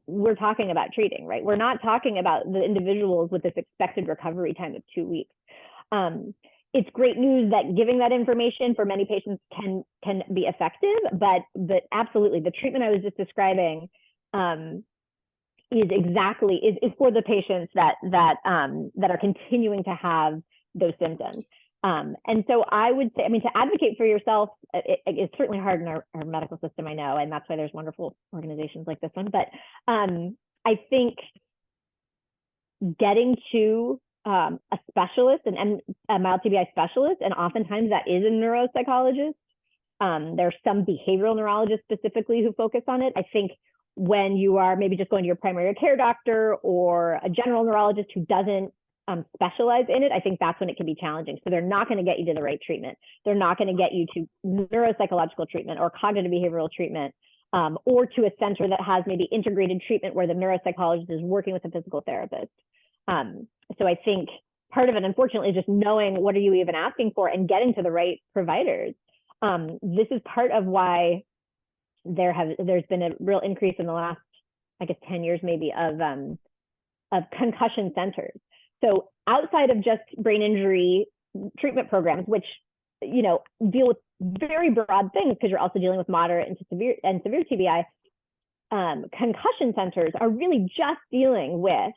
we're talking about treating, right? We're not talking about the individuals with this expected recovery time of 2 weeks. It's great news that giving that information for many patients can be effective, but absolutely, the treatment I was just describing is for the patients that are continuing to have those symptoms. And so I would say, to advocate for yourself, it's certainly hard in our medical system, I know, and that's why there's wonderful organizations like this one. But I think getting to a specialist and a mild TBI specialist, and oftentimes that is a neuropsychologist. There's some behavioral neurologists specifically who focus on it. I think when you are maybe just going to your primary care doctor or a general neurologist who doesn't specialize in it, I think that's when it can be challenging. So they're not going to get you to the right treatment. They're not going to get you to neuropsychological treatment or cognitive behavioral treatment, or to a center that has maybe integrated treatment where the neuropsychologist is working with a physical therapist. So I think part of it, unfortunately, is just knowing what are you even asking for and getting to the right providers. This is part of why there's been a real increase in the last, I guess, 10 years maybe of concussion centers. So outside of just brain injury treatment programs, which deal with very broad things because you're also dealing with moderate and severe TBI, concussion centers are really just dealing with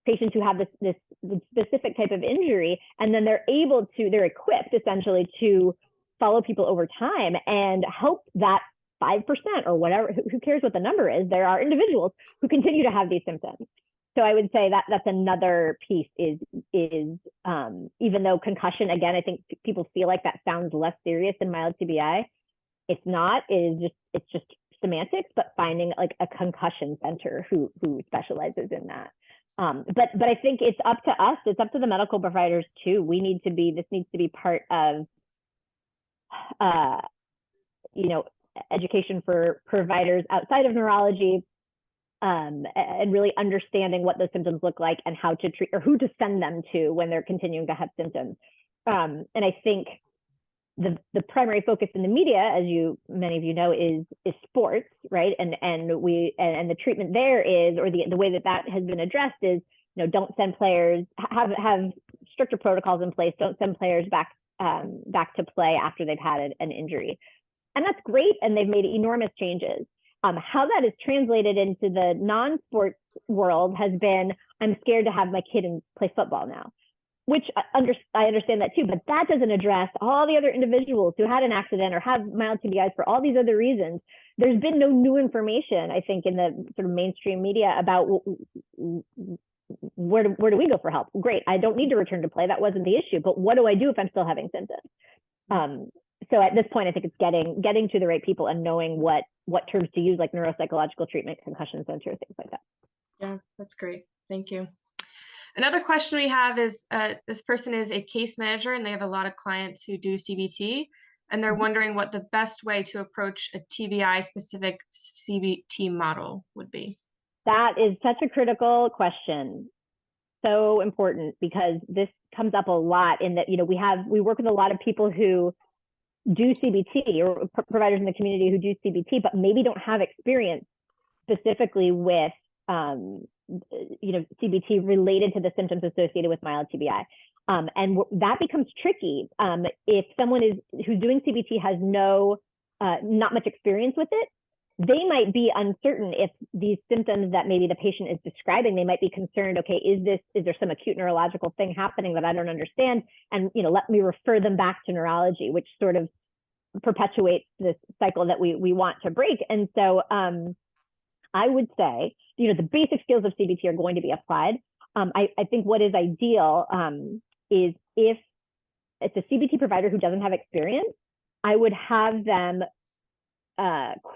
patients who have this specific type of injury, and then they're equipped essentially to follow people over time and help that 5% or whatever, who cares what the number is, there are individuals who continue to have these symptoms. So I would say that that's another piece is even though concussion, again, I think people feel like that sounds less serious than mild TBI. It's not, it's just semantics, but finding like a concussion center who specializes in that. But I think it's up to us, it's up to the medical providers too. This needs to be part of, education for providers outside of neurology, and really understanding what those symptoms look like and how to treat or who to send them to when they're continuing to have symptoms. And I think the primary focus in the media, as many of you know, is sports, right? And the treatment there is, or the way that has been addressed is, don't send players, have stricter protocols in place. Don't send players back to play after they've had an injury, and that's great. And they've made enormous changes. How that is translated into the non-sports world has been, I'm scared to have my kid play football now, which I understand that too, but that doesn't address all the other individuals who had an accident or have mild TBIs for all these other reasons. There's been no new information, I think, in the sort of mainstream media about where do we go for help? Great, I don't need to return to play. That wasn't the issue, but what do I do if I'm still having symptoms? So at this point, I think it's getting to the right people and knowing what terms to use, like neuropsychological treatment, concussion center, things like that. Yeah, that's great. Thank you. Another question we have is, this person is a case manager and they have a lot of clients who do CBT, and they're wondering what the best way to approach a TBI specific CBT model would be. That is such a critical question. So important, because this comes up a lot in that, we work with a lot of people who do CBT, or providers in the community who do CBT, but maybe don't have experience specifically with CBT related to the symptoms associated with mild TBI. And that becomes tricky if someone who's doing CBT has not much experience with it. They might be uncertain if these symptoms that maybe the patient is describing, they might be concerned, okay, is there some acute neurological thing happening that I don't understand? And, let me refer them back to neurology, which sort of perpetuates this cycle that we want to break. And so I would say, the basic skills of CBT are going to be applied. I think what is ideal is if it's a CBT provider who doesn't have experience, I would have them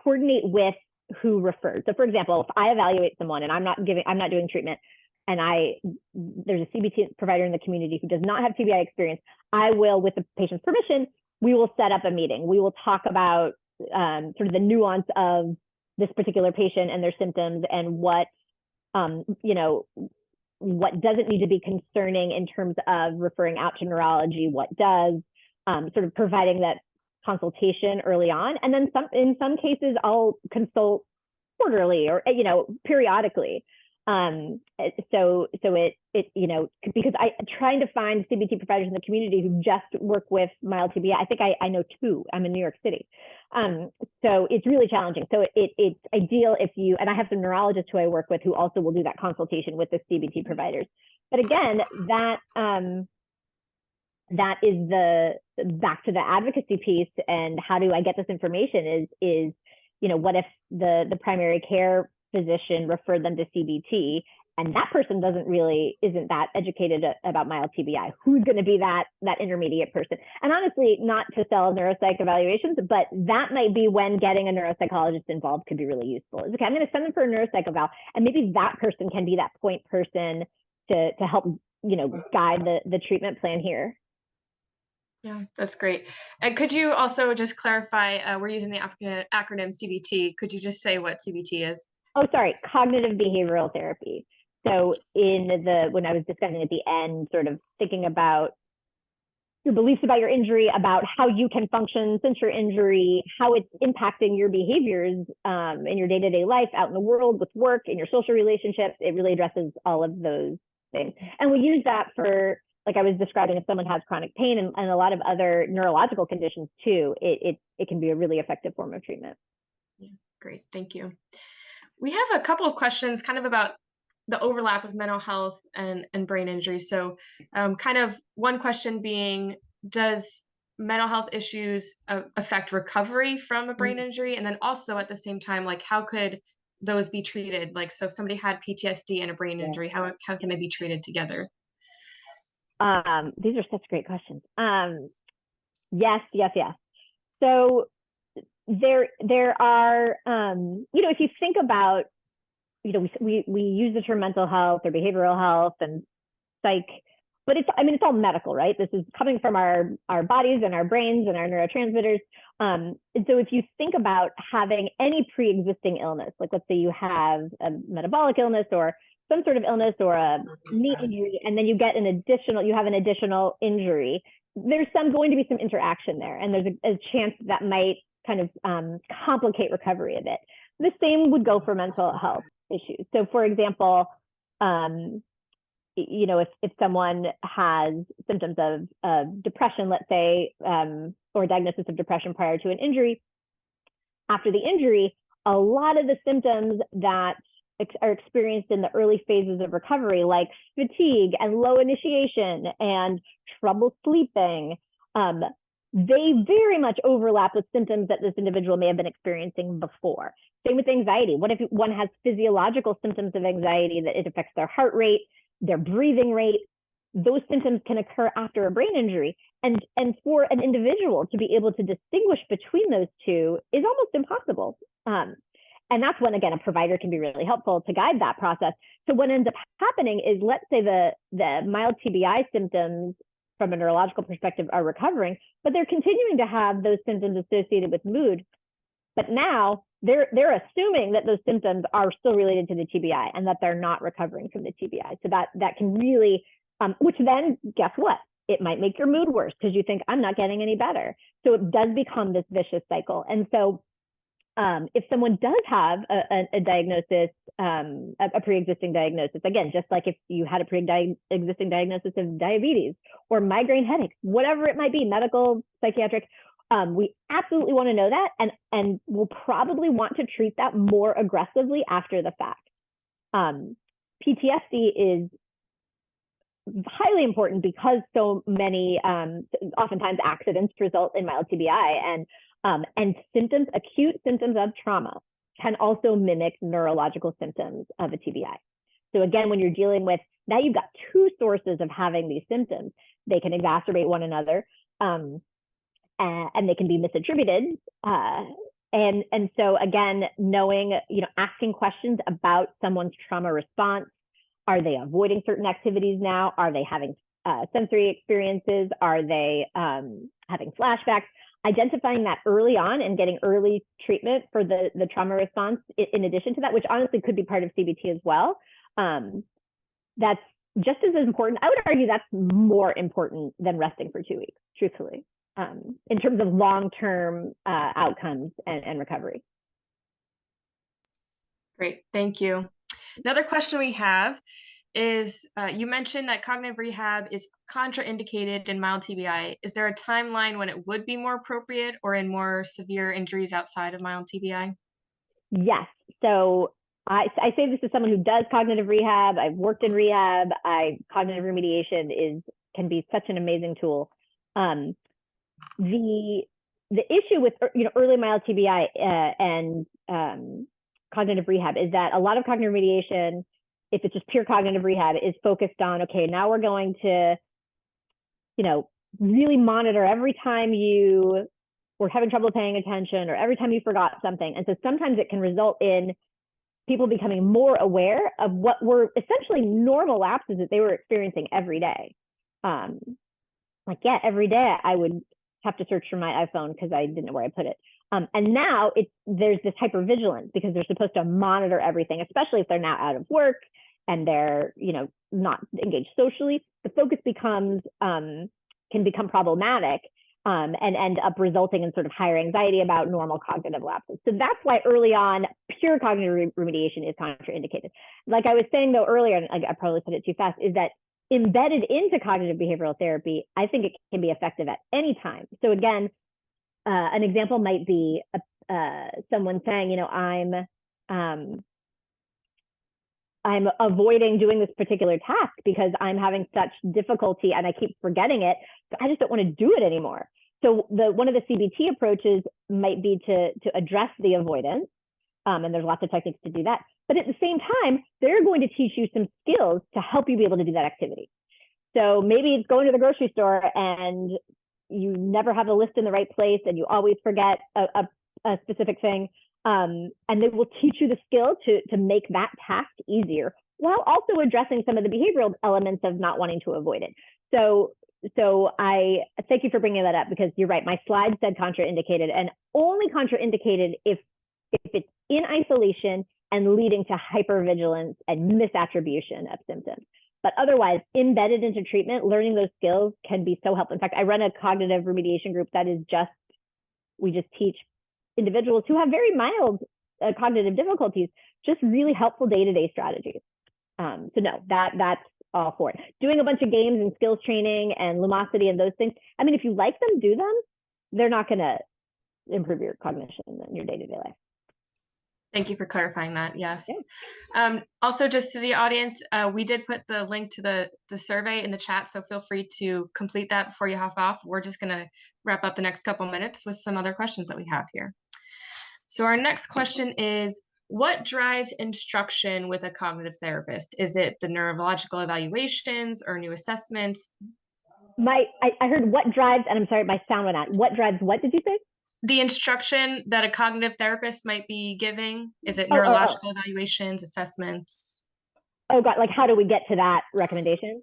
coordinate with who referred. So for example, if I evaluate someone and I'm not doing treatment, and there's a CBT provider in the community who does not have TBI experience, I will, with the patient's permission, we will set up a meeting. We will talk about sort of the nuance of this particular patient and their symptoms, and what doesn't need to be concerning in terms of referring out to neurology, what does, sort of providing that consultation early on. And then in some cases, I'll consult quarterly or, periodically. So because trying to find CBT providers in the community who just work with mild TBI, I think I know two. I'm in New York City. So it's really challenging. So it's ideal and I have some neurologists who I work with who also will do that consultation with the CBT providers. But again, that is back to the advocacy piece, and how do I get this information is what if the primary care physician referred them to CBT, and that person isn't that educated about mild TBI? Who's going to be that intermediate person? And honestly, not to sell neuropsych evaluations, but that might be when getting a neuropsychologist involved could be really useful. It's okay, I'm going to send them for a neuropsych eval, and maybe that person can be that point person to help guide the treatment plan here. Yeah, that's great. And could you also just clarify, we're using the acronym CBT. Could you just say what CBT is? Oh, sorry, cognitive behavioral therapy. So when I was discussing at the end, sort of thinking about your beliefs about your injury, about how you can function since your injury, how it's impacting your behaviors in your day-to-day life, out in the world, with work, in your social relationships, it really addresses all of those things. And we use that for, like I was describing, if someone has chronic pain and a lot of other neurological conditions too, it can be a really effective form of treatment. Yeah, great, thank you. We have a couple of questions kind of about the overlap with mental health and brain injury. So kind of one question being, does mental health issues affect recovery from a brain injury? And then also at the same time, like how could those be treated? Like, so if somebody had PTSD and a brain injury, how can they be treated together? These are such great questions. Yes. So there are, if you think about, we use the term mental health or behavioral health and psych, but it's all medical, right? This is coming from our bodies and our brains and our neurotransmitters. And so if you think about having any pre-existing illness, like let's say you have a metabolic illness or some sort of illness or a knee injury, and then you have an additional injury, there's going to be some interaction there, and there's a chance that might kind of complicate recovery a bit. The same would go for mental health issues. So, for example, if someone has symptoms of depression, let's say, or diagnosis of depression prior to an injury, after the injury, a lot of the symptoms that are experienced in the early phases of recovery, like fatigue and low initiation and trouble sleeping, they very much overlap with symptoms that this individual may have been experiencing before. Same with anxiety. What if one has physiological symptoms of anxiety, that it affects their heart rate, their breathing rate? Those symptoms can occur after a brain injury. And for an individual to be able to distinguish between those two is almost impossible. And that's when, again, a provider can be really helpful to guide that process. So what ends up happening is, let's say the mild TBI symptoms from a neurological perspective are recovering, but they're continuing to have those symptoms associated with mood. But now they're assuming that those symptoms are still related to the TBI and that they're not recovering from the TBI. So that can really, which then, guess what? It might make your mood worse because you think, I'm not getting any better. So it does become this vicious cycle. And so if someone does have a diagnosis, a pre-existing diagnosis, again, just like if you had a pre-existing diagnosis of diabetes or migraine headaches, whatever it might be, medical, psychiatric, we absolutely want to know that, and we'll probably want to treat that more aggressively after the fact. PTSD is highly important because so many, oftentimes accidents result in mild TBI, and symptoms, acute symptoms of trauma can also mimic neurological symptoms of a TBI. So again, when you're dealing with, now you've got two sources of having these symptoms, they can exacerbate one another, and they can be misattributed. And so again, knowing, asking questions about someone's trauma response. Are they avoiding certain activities now? Are they having sensory experiences? Are they having flashbacks? Identifying that early on and getting early treatment for the trauma response, in addition to that, which honestly could be part of CBT as well, that's just as important. I would argue that's more important than resting for 2 weeks, truthfully, in terms of long-term outcomes and recovery. Great, thank you. Another question we have is, you mentioned that cognitive rehab is contraindicated in mild TBI. Is there a timeline when it would be more appropriate, or in more severe injuries outside of mild TBI? Yes. So I say this as someone who does cognitive rehab. I've worked in rehab. Cognitive remediation can be such an amazing tool. The issue with early mild TBI and cognitive rehab is that a lot of cognitive remediation, if it's just pure cognitive rehab, is focused on, okay, now we're going to, really monitor every time you were having trouble paying attention or every time you forgot something. And so sometimes it can result in people becoming more aware of what were essentially normal lapses that they were experiencing every day. Every day I would have to search for my iPhone because I didn't know where I put it. And now there's this hypervigilance because they're supposed to monitor everything, especially if they're now out of work and they're, not engaged socially. The focus can become problematic and end up resulting in sort of higher anxiety about normal cognitive lapses. So that's why early on, pure cognitive remediation is contraindicated. Like I was saying though earlier, and I probably said it too fast, is that embedded into cognitive behavioral therapy, I think it can be effective at any time. So again, an example might be someone saying, I'm avoiding doing this particular task because I'm having such difficulty and I keep forgetting it, but I just don't want to do it anymore. So one of the CBT approaches might be to address the avoidance, and there's lots of techniques to do that. But at the same time, they're going to teach you some skills to help you be able to do that activity. So maybe it's going to the grocery store and you never have the list in the right place and you always forget a specific thing. And they will teach you the skill to make that task easier while also addressing some of the behavioral elements of not wanting to avoid it. So I thank you for bringing that up, because you're right. My slide said contraindicated, and only contraindicated if it's in isolation and leading to hypervigilance and misattribution of symptoms. But otherwise, embedded into treatment, learning those skills can be so helpful. In fact, I run a cognitive remediation group that is we just teach individuals who have very mild cognitive difficulties, just really helpful day-to-day strategies. So no, that's all for it. Doing a bunch of games and skills training and Lumosity and those things. I mean, if you like them, do them. They're not going to improve your cognition in your day-to-day life. Thank you for clarifying that. Yes. Yeah. Also, just to the audience, we did put the link to the survey in the chat, so feel free to complete that before you hop off. We're just going to wrap up the next couple minutes with some other questions that we have here. So our next question is, what drives instruction with a cognitive therapist? Is it the neurological evaluations or new assessments? I heard what drives, and I'm sorry, my sound went out. What drives what did you say? The instruction that a cognitive therapist might be giving. Is it neurological evaluations, assessments? Oh God, like how do we get to that recommendation?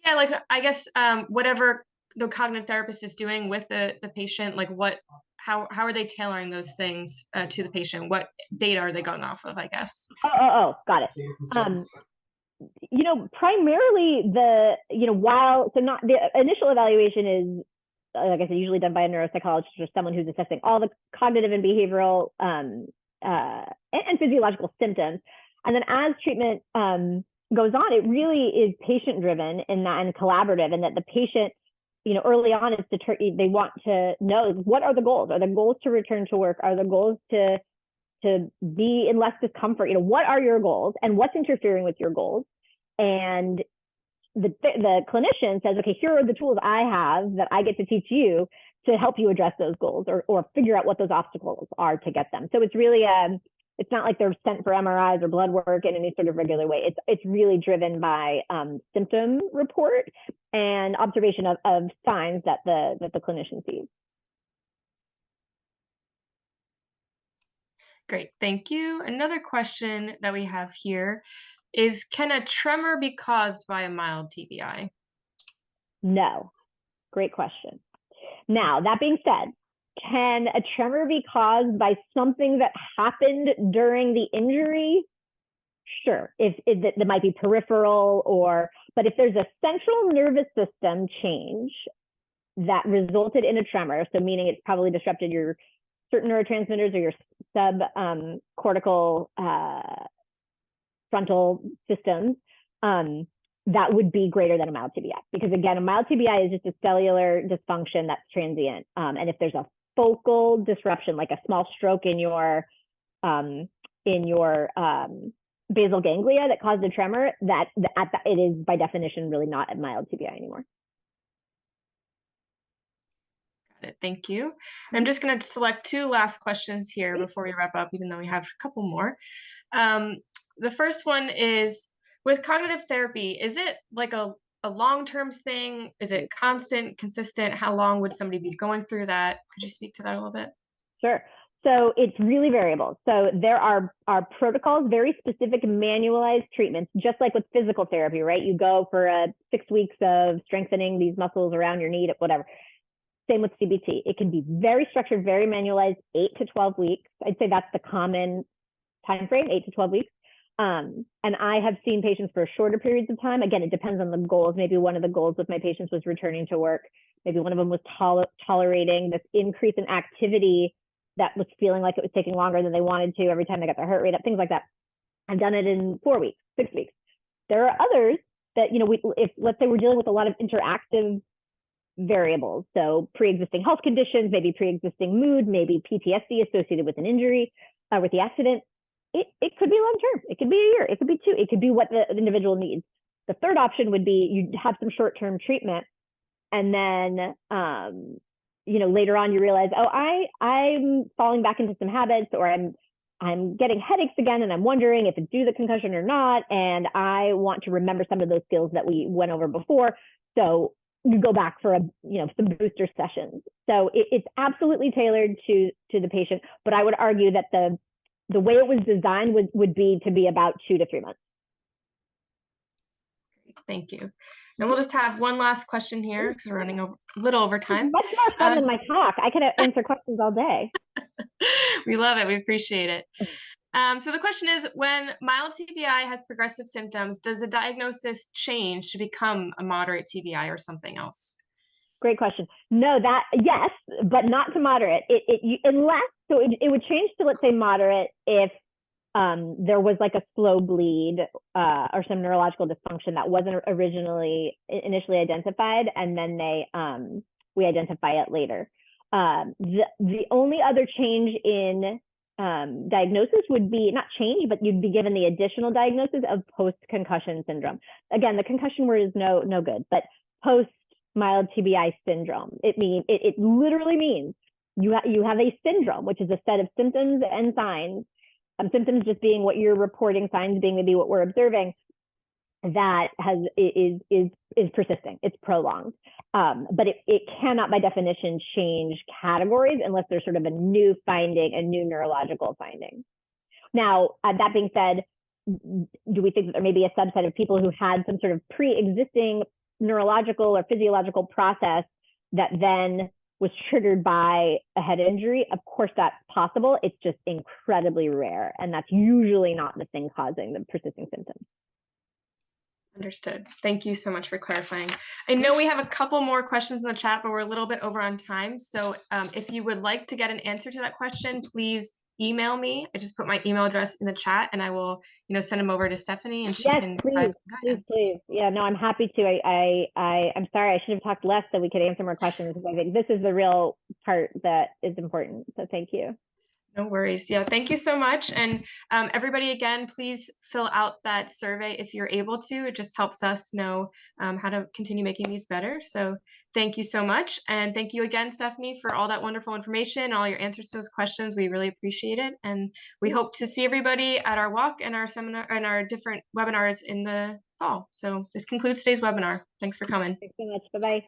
Yeah, like I guess whatever the cognitive therapist is doing with the patient, like how are they tailoring those things to the patient? What data are they going off of, I guess? Got it. Primarily not the initial evaluation is, like I said, usually done by a neuropsychologist or someone who's assessing all the cognitive and behavioral and physiological symptoms. And then as treatment goes on, it really is patient driven and collaborative, and that the patient, early on they want to know, what are the goals? Are the goals to return to work? Are the goals to be in less discomfort? What are your goals and what's interfering with your goals? And the clinician says, okay, here are the tools I have that I get to teach you to help you address those goals or figure out what those obstacles are to get them. So it's really it's not like they're sent for MRIs or blood work in any sort of regular way. It's really driven by symptom report and observation of signs that the clinician sees. Great, thank you. Another question that we have here is, can a tremor be caused by a mild TBI? No. Great question. Now, that being said, can a tremor be caused by something that happened during the injury? Sure, if that might be peripheral but if there's a central nervous system change that resulted in a tremor, so meaning it's probably disrupted your certain neurotransmitters or your subcortical frontal systems, that would be greater than a mild TBI. Because again, a mild TBI is just a cellular dysfunction that's transient. And if there's a focal disruption, like a small stroke in your basal ganglia that caused a tremor, it is by definition really not a mild TBI anymore. Got it. Thank you. I'm just going to select two last questions here before we wrap up, even though we have a couple more. The first one is, with cognitive therapy, is it like a long-term thing? Is it constant, consistent? How long would somebody be going through that? Could you speak to that a little bit? Sure. So it's really variable. So there are protocols, very specific manualized treatments, just like with physical therapy, right? You go for 6 weeks of strengthening these muscles around your knee, whatever. Same with CBT. It can be very structured, very manualized, 8 to 12 weeks. I'd say that's the common time frame, 8 to 12 weeks. And I have seen patients for shorter periods of time. Again, it depends on the goals. Maybe one of the goals with my patients was returning to work. Maybe one of them was tolerating this increase in activity that was feeling like it was taking longer than they wanted to every time they got their heart rate up, things like that. I've done it in 4 weeks, 6 weeks. There are others that, if let's say we're dealing with a lot of interactive variables, so pre-existing health conditions, maybe pre-existing mood, maybe PTSD associated with an injury, with the accident, it could be long-term. It could be a year. It could be 2. It could be what the individual needs. The third option would be you have some short-term treatment, and then, later on you realize, I'm falling back into some habits, or I'm getting headaches again, and I'm wondering if it's due to the concussion or not, and I want to remember some of those skills that we went over before. So you go back for some booster sessions. So it's absolutely tailored to the patient, but I would argue that the way it was designed would be to be about 2 to 3 months. Thank you. And we'll just have one last question here because we're running a little over time. Much more fun than my talk. I could answer questions all day. We love it. We appreciate it. So the question is, when mild TBI has progressive symptoms, does the diagnosis change to become a moderate TBI or something else? Great question. No, that yes, but not to moderate. Unless it would change to, let's say, moderate if there was like a slow bleed or some neurological dysfunction that wasn't initially identified, and then we identify it later. The only other change in diagnosis would be not change, but you'd be given the additional diagnosis of post-concussion syndrome. Again, the concussion word is no good, but post mild TBI syndrome. It literally means you have a syndrome, which is a set of symptoms and signs. Symptoms just being what you're reporting, signs being maybe what we're observing, that is persisting. It's prolonged, but it cannot, by definition, change categories unless there's sort of a new finding, a new neurological finding. Now, that being said, do we think that there may be a subset of people who had some sort of pre-existing neurological or physiological process that then was triggered by a head injury? Of course, that's possible. It's just incredibly rare, and that's usually not the thing causing the persisting symptoms. Understood. Thank you so much for clarifying. I know we have a couple more questions in the chat, but we're a little bit over on time. So if you would like to get an answer to that question, please email me. I just put my email address in the chat, and I will, send them over to Stephanie, and she can provide some guidance. Please. Yeah, no, I'm happy to. I'm sorry, I should have talked less so we could answer more questions, because I think this is the real part that is important. So thank you. No worries. Yeah, thank you so much. And everybody, again, please fill out that survey if you're able to. It just helps us know how to continue making these better. So thank you so much. And thank you again, Stephanie, for all that wonderful information, all your answers to those questions. We really appreciate it. And we hope to see everybody at our walk and our seminar and our different webinars in the fall. So this concludes today's webinar. Thanks for coming. Thanks so much. Bye-bye.